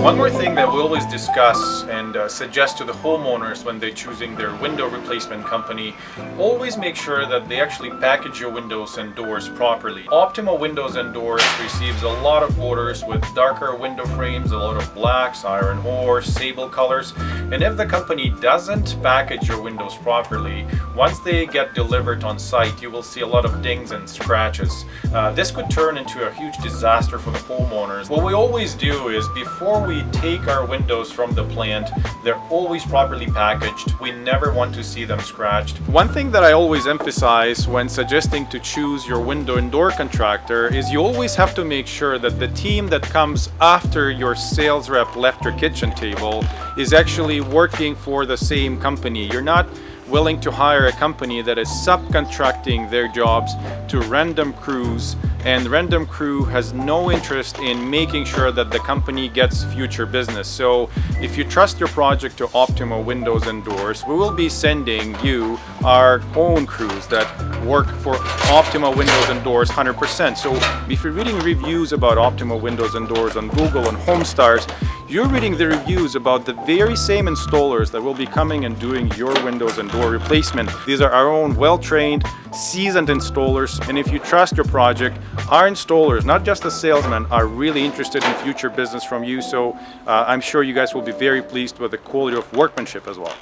One more thing that we always discuss and suggest to the homeowners when they're choosing their window replacement company, always make sure that they actually package your windows and doors properly. Optima Windows and Doors receives a lot of orders with darker window frames, a lot of blacks, iron ore, sable colors, and if the company doesn't package your windows properly, once they get delivered on site, you will see a lot of dings and scratches. This could turn into a huge disaster for the homeowners. What we always do is, before we take our windows from the plant, they're always properly packaged. We never want to see them scratched. One thing that I always emphasize when suggesting to choose your window and door contractor is you always have to make sure that the team that comes after your sales rep left your kitchen table is actually working for the same company. You're not willing to hire a company that is subcontracting their jobs to random crews, and random crew has no interest in making sure that the company gets future business. So if you trust your project to Optima Windows and Doors, we will be sending you our own crews that work for Optima Windows and Doors 100%. So if you're reading reviews about Optima Windows and Doors on Google and HomeStars, you're reading the reviews about the very same installers that will be coming and doing your windows and door replacement. These are our own well-trained, seasoned installers, and if you trust your project, our installers, not just the salesmen, are really interested in future business from you. So I'm sure you guys will be very pleased with the quality of workmanship as well.